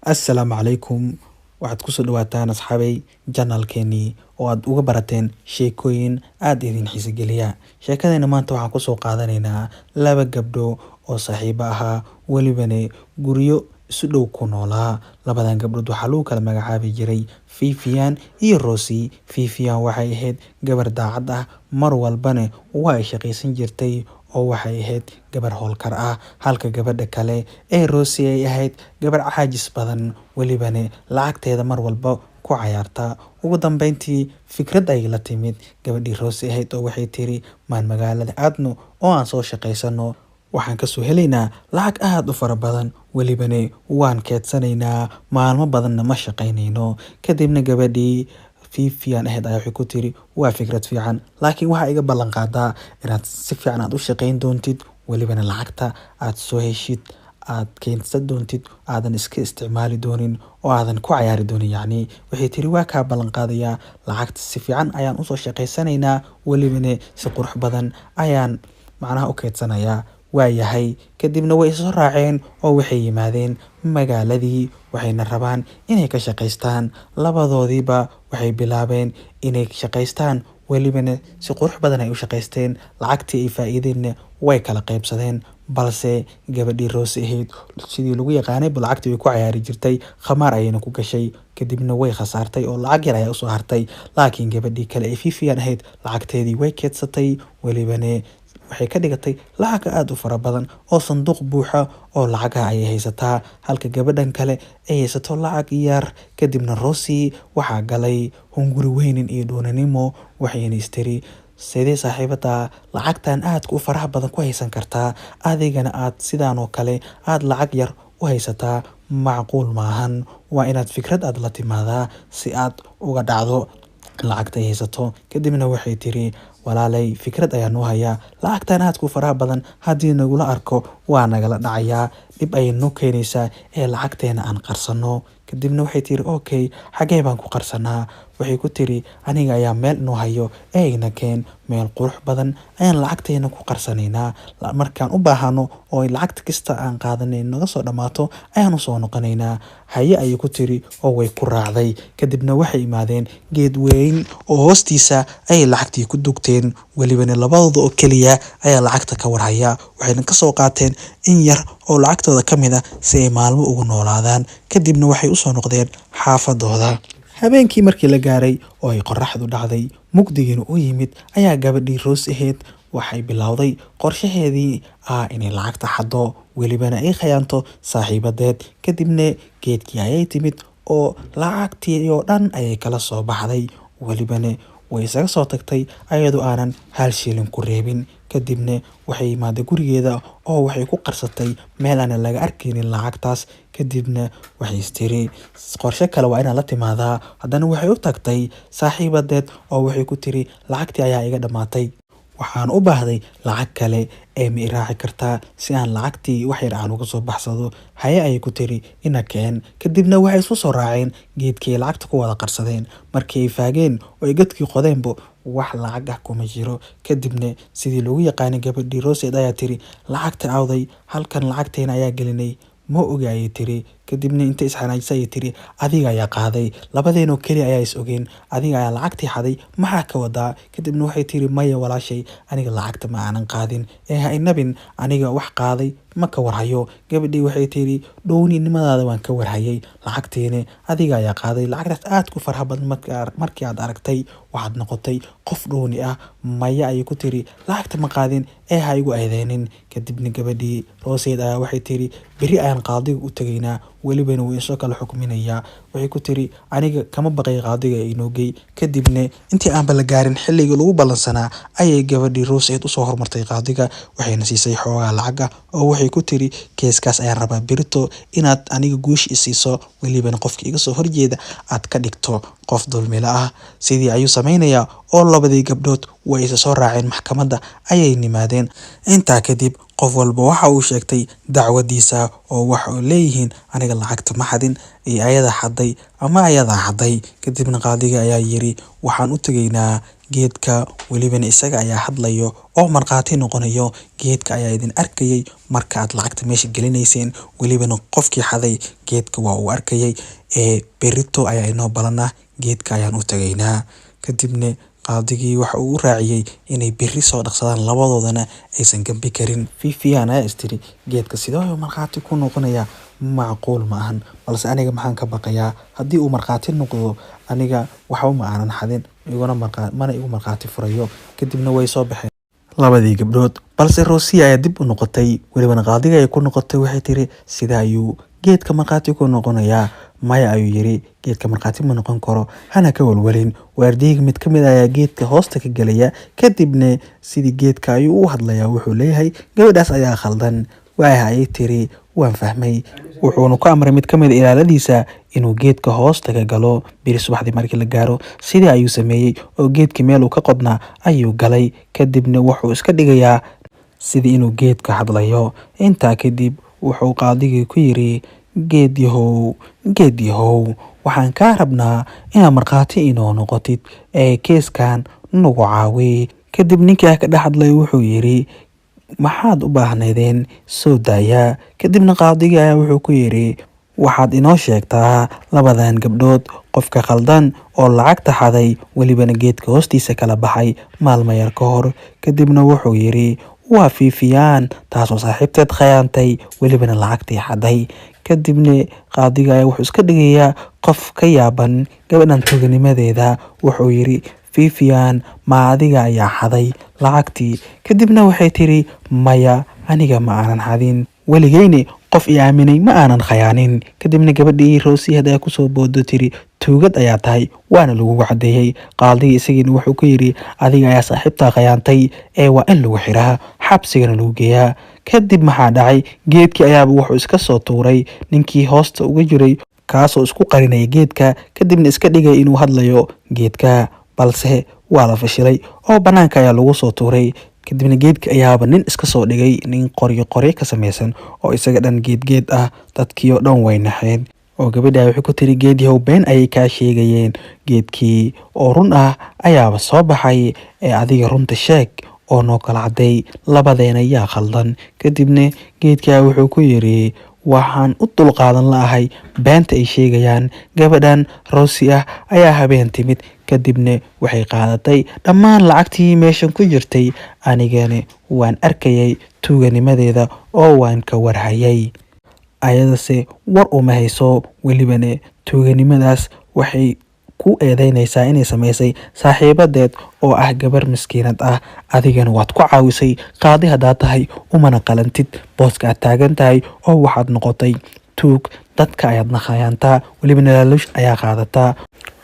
Assalaamu calaykum. Waxaad ku soo dhawaataan asxaabay channel-keennii oo aad uga barateen sheekooyin aad idin xiiso geliya. Sheekadeenna maanta waxaan ku soo qaadanaynaa laba gabdho oo saaxiibo ahaa, welibana guryo isu dhow ku noolaa. Labadan gabdhood waxaa lagu kala magacaabi jiray Vivian iyo Rosie. Vivian waxay ahayd gabar daacad ah, mar walbana waa ay shaqaysan jirtay oo waxay ahayd gabar howlkar ah, halka gabadha kale ee Rosie ay ahayd gabar caajis badan, welibana lacagteeda mar walba ku cayaarta. Ugu dambeyntii fikrad ay la timid gabadhii Rosie ahayd oo waxay tiri maan magaalada aadno oo aan soo shaqaysano, waxaan ka soo helaynaa lacag aad u fara badan, welibana waan keedsanaynaa, maalmo badanna ma shaqaynayno. Kadibna gabadhii Vivian ahayd ayaa waxay ku tiri waa fikrad fiican, laakiin waxaa iga ballan qaadaa inaad si fiican aad u shaqayn doontid, welibana lacagta aad soo heshid aad keensan doontid, aadan iska isticmaali doonin oo aadan ku cayaari doonin. Yacni waxay tiri waa kaa ballan qaadayaa, lacagta si fiican ayaan usoo shaqaysanaynaa, welibana si qurux badan ayaan macnaha u keedsanayaa. Waayahay. Kadibna way soo raaceen oo waxay yimaadeen magaaladii, waxayna rabaan inay ka shaqaystaan. Labadoodiiba waxay bilaabeen inay shaqaystaan, welibana si qurux badan ay u shaqaysteen. Lacagtii ay faa'iideenna way kala qaybsadeen, balse gabadhii Rosie ahayd sidii lagu yaqaanay lacagtii way ku cayaari jirtay, khamaar ayayna ku gashay. Kadibna way khasaartay oo lacag yar ayaa u soo hartay. Laakiin gabadhii kale ee Vivian ahayd lacagteedii way keedsatay, welibana waxay ka dhigatay lacag aad u fara badan oo sanduuq buuxa oo lacagaha ayay haysataa, halka gabadhan kale ay haysato lacag yar. Kadibna Rosie waxaa galay hunguri weynin iyo doonanimo, waxayna istiri sidee saaxiibada lacagtan aadka u faraha badan ku haysan kartaa, adigana aad sidaan oo kale aad lacag yar u haysataa, macquul maahan. Waa inaad fikrad aad la timaadaa si aad uga dhacdo lacagta ay haysato. Kadibna waxay tiri walaalay fikrad ayaan u hayaa, lacagtan aadka u faraha badan haddii nagula arko waa nagala dhacayaa, dhib ayay noo keenaysaa ee lacagteena aan qarsano. Kadibna waxay tiri okay, xagee baan ku qarsanaa? Waxay ku tiri aniga ayaa meel noo hayo ee ina keen, meel qurux badan ayaan lacagteena ku qarsanaynaa. Markaan u baahano oo lacagta kasta aan qaadanay naga soo dhamaato ayaan u soo noqonaynaa. Haye ayay ku tiri oo way ku raacday. Kadibna waxay imaadeen geed weyn oo hoostiisa ay lacagtii ku dugteen, welibana labadooda oo keliya ayaa lacagta ka warhaya. Waxayna ka soo qaateen in yar oo lacagtooda ka mid ah si ay maalmo ugu noolaadaan. Kadibna waxay u soo noqdeen xaafadooda. Habeenkii markii la gaaray oo ay qorraxdu dhacday, mugdigiina u yimid, ayaa gabadhii Rosie ahayd waxay bilowday qorshaheedii inay lacagta xado, welibana ay khayaanto saaxiibadeed. Kadibna geedkii ayay timid oo lacagtii oo dhan ayay kala soo baxday, welibana way isaga soo tagtay ayadoo aanan hal shilin ku reebin. Kadibna waxay imaaday gurigeeda oo waxay ku qarsatay meel aan laga arkaynin lacagtaas. Kadibna waxay istiri qorshe kale waa inaan la timaadaa. Haddana waxay u tagtay saaxiibadeed oo waxay ku tiri lacagtii ayaa iga dhamaatay, waxaan u baahday lacag kale ee ma i raaci kartaa si aan lacagtii wax yar aan uga soo baxsado? Haye ayay ku tiri ina keen. Kadibna waxay isku soo raaceen geedkii lacagta ku wada qarsadeen. Markii ay faageen oo ay godkii qodeenbo wax lacag ah kuma jiro. Kadibna sidii lagu yaqaanay gabadhii Rosie ayaa tiri lacagta awday, halkan lacagteena ayaa gelinay, ma ogi ayay tiri. Kadibna inta isxanaajisay ayay tiri adiga ayaa qaaday, labadeenoo keliya ayaa is ogeen, adiga ayaa lacagtii xaday, maxaa ka wadaa? Kadibna waxay tiri maya walaashay, aniga lacagta ma aanan qaadin, ee ha inabin, aniga wax qaaday ma ka warhayo. Gabadhii waxay tiri dhowrnimadaada waan ka warhayay, lacagteena adiga ayaa qaaday. Lacagtaas aad ku faraha badan markii aad aragtay waxaad noqotay qof dhowni ah. Maya ayay ku tiri lacagta ma qaadin ee ha igu eedeynin. Kadibna gabadhii Rosie ayaa waxay tiri beri ayaan qaadiga u tagaynaa, welibana wuu isoo kala xukminayaa. Waxay ku tiri aniga kama baqay qaadiga ee inoo gey. Kadibna intii aanba la gaarin xilligii lagu ballansanaa ayay gabadhii Rosie u soo hormartay qaadiga, waxayna siisay xoogaa lacag ah oo waxay ku tiri keeskaas ayaan rabaa berito inaad aniga guush i siiso, welibana qofka iga soo horjeeda aad ka dhigto qof dulmila ah. Sidii ayuu samaynayaa oo labadii gabdhood way isa soo raaceen maxkamadda ayay nimaadeen. Intaa kadib qof walba waxa uu sheegtay dacwadiisa oo waxa uu leeyihiin aniga lacagta ma xadin iyo ayada xaday ama ayada xaday. Kadibna qaadiga ayaa yiri waxaan u tagaynaa geedka, welibana isaga ayaa hadlayo oo marqaati noqonayo. Geedka ayaa idin arkayay marka aad lacagta meesha gelinayseen, welibana qofkii xaday geedka waa uu arkayay. Berito ayaa inoo balana, geedka ayaan u tagaynaa. Kadibna qaadigii waxa uu raaciyay inay beri soo dhaqsadaan, labadoodana aysan gambi karin. Fifiyan ayaa istiri geedka sidoo marqaati ku noqonaya macquul ma ahan, balse aniga maxaan ka baqayaa haddii uu marqaati noqdo aniga waxba ma aanan xadin, mana igu marqaati furayo. Kadibna way soo baxeen labadii gabdhood, balse Rosie ayaa dib u noqotay, welibana qaadiga ay ku noqotay. Waxay tiri sida ayuu geedka marqaati ku noqonayaa? Maya ayuu yiri, geedka marqaati ma noqon karo, hana ka walwalin. Waardiga mid kamid ayaa geedka hoosta ka galaya, kadibna sidii geedka ayuu u hadlayaa, wuxuu leeyahay gabadhaas ayaa khaldan. Waxay tiri waan fahmay, wuxuuna ku amray mid kamid ilaaladiisa inuu geedka hoosta ka galo. Biri subaxdii markii la gaaro sidii ayuu sameeyay oo geedkii meel uu ka qodnaa ayuu galay. Kadibna wuxuu iska dhigayaa sidii inuu geedka hadlayo. Intaa kadib wuxuu qaadigii ku yiri geed yahow waxaan kaa rabnaa inaad marqaati inoo noqotid keeskan nagu caawi. Kadib ninkii ka dhex hadlay wuxuu yiri maxaad u baahnaydeen soo daaya. Kadibna qaadigii ayaa wuxuu ku yiri waxaad inoo sheegtaa labadan gabdhood qofka khaldan oo lacagta xaday, welibana geedka hoostiisa kala baxay maalmo yar ka hor. Kadibna wuxuu yiri waa Fifiyan, taasoo saaxiibteed khayaantay, welibana lacagtii xaday. Kadibna qaadiga ayaa wuxuu iska dhigayaa qof ka yaaban gabadhan tuuganimadeeda. Wuxuu yiri Fifiyan ma adiga ayaa xaday lacagtii? Kadibna waxay tiri maya, aniga ma aanan xadin, weligeyni qof i aaminay ma aanan khayaanin. Kadibna gabadhii Rosie ayaa kusoo boodo tiri tuugad ayaa tahay, waana lagu cadeeyay. Qaadiga isagiina wuxuu ku yiri adiga ayaa saaxiibtaa khayaantay waa in lagu xiraa, xabsigana lagu geeyaa. Kadib maxaa dhacay? Geedkii ayaaba wuxuu iska soo tuuray ninkii hoosta uga jiray, kaasoo isku qarinaya geedka, kadibna iska dhigay inuu hadlayo geedka, balse waa la fashilay oo banaanka ayaa lagu soo tuuray. Kadibna geedka ayaaba nin iska soo dhigay, nin qoryo ka samaysan oo isaga dhan geed ah. Dadkii oo dhan way naxeen oo gabadha waxay ku tiri geed yahow been ayay kaa sheegayeen, geedkii oo run ah ayaaba soo baxay, adiga runta sheeg oo noo kala caday, labadeena yaa khaldan. Kadibna geedka wuxuu ku yiri waxaan u dulqaadan la'ahay beenta ay sheegayaan. Gabadhan Rosie ah ayaa habeen timid, kadibna waxay qaadatay dhammaan lacagtii meeshan ku jirtay, anigana waan arkayay tuuganimadeeda oo waan ka warhayay. Ayadase war uma hayso, welibana tuuganimadaas waxay ku eedeynaysaa inay samaysay saaxiibadeed oo ah gabar miskiinad ah. Adigana waad ku caawisay, qaadi haddaad tahay umana qalantid booska aad taagan tahay oo waxaad noqotay tuug, dadka ayaadna khayaantaa, welibana laaluush ayaa qaadataa,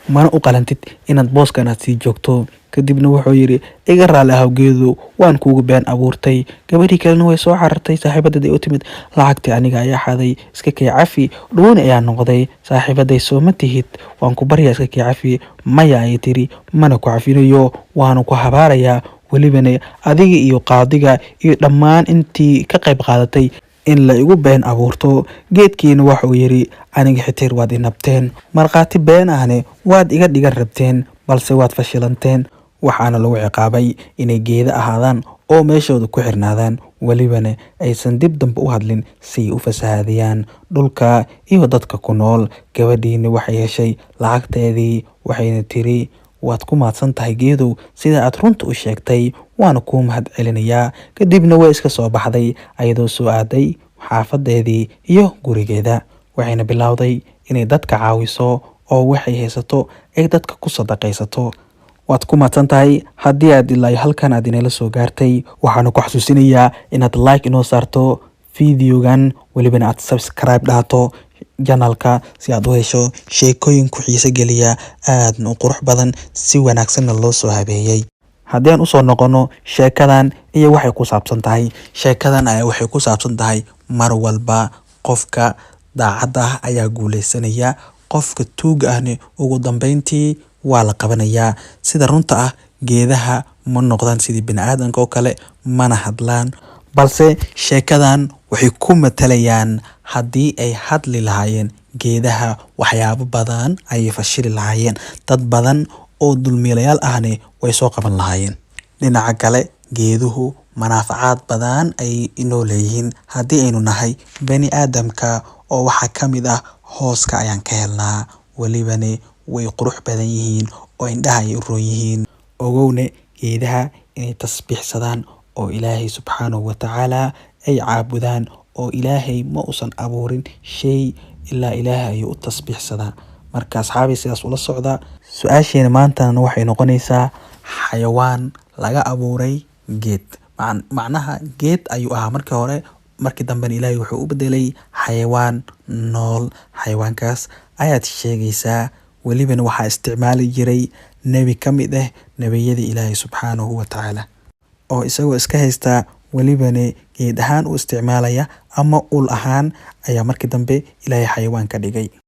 mana u qalantid inaad booskan aad sii joogto. Kadibna wuxuu yiri iga raali ahawgeedu waan kuugu been abuurtay. Gabadhii kalena way soo carartay, saaxiibadeed ay u timid lacagtii aniga ayaa xaday, iska kay cafi. Dhuuni ayaa noqday, saaxiibaday soo ma tihid, waan ku baryaa iska kay cafi. Maya ayay tiri mana ku cafinayo, waanu ku habaarayaa, welibana adiga iyo qaadiga iyo dhammaan intii ka qayb qaadatay in la igu been abuurto. Geedkiina wuxuu yiri aniga xitir waad inabteen, marqaati been ahne waad iga dhigan rabteen, balse waad fashilanteen. Waxaana lagu ciqaabay inay geeda ahaadaan oo meeshooda ku xirnaadaan, welibana aysan dib dambe u hadlin si u fasahaadiyaan dhulka iyo dadka ku nool. Gabadhiina waxay heshay lacagteedii, waxayna tiri waad ku mahadsan tahay geedow sida aad runta u sheegtay, waana kuu mahad celinayaa. Kadibna way iska soo baxday ayadoo soo aaday xaafadeedii iyo gurigeeda, waxayna bilowday inay dadka caawiso oo waxay haysato ay dadka ku sadaqaysato. waad ku mahadsan tahay haddii aad ilaa halkan aad inala soo gaartay. waxaanu ku xasuusinayaa inaad like inoo saarto videogan, welibana aad subscribe dhahto janalka si aad u hesho sheekooyin ku xiiso geliya aadna u qurux badan, si wanaagsanna loo soo habeeyay. haddii aan usoo noqono sheekadan iyo waxay ku saabsan tahay, sheekadan ayaa waxay ku saabsan tahay mar walba qofka daacadda ah ayaa guuleysanaya, qofka tuuga ahne ugu dambeyntii waa la qabanayaa. sida runta ah geedaha ma noqdaan sidii bini'aadanka oo kale, mana hadlaan, balse sheekadan waxay ku matalayaan haddii ay hadli lahaayeen geedaha waxyaabo badan ayay fashili lahaayeen, dad badan oo dulmiilayaal ahne way soo qaban lahaayeen. dhinaca kale geeduhu manaafacaad badan ay inoo leeyihiin haddii aynu nahay bani aadamka, oo waxaa ka mid ah hooska ayaan ka helnaa, welibane way qurux badan yihiin oo indhaha ay u roon yihiin. ogowne geedaha inay tasbiixsadaan oo ilaahay subxaanahu wa tacaala ay caabudaan, oo ilaahay ma usan abuurin shay ilaa ilaahay ayuu u tasbiixsadaa. marka asxaabi sidaas ula socda. su-aasheena maantana waxay noqonaysaa xayawaan laga abuuray geed. macnaha geed ayuu ahaa markii hore, markii dambena ilaahay wuxuu u bedelay xayawaan nool. xayawaankaas ayaad sheegaysaa, welibana waxaa isticmaali jiray nebi ka mid ah nebiyada ilaahay subxaanahu wa tacaala, oo isagoo iska haystaa welibana geed ahaan u isticmaalaya ama ul ahaan ayaa markii dambe ilaahay xayawaan ka dhigay.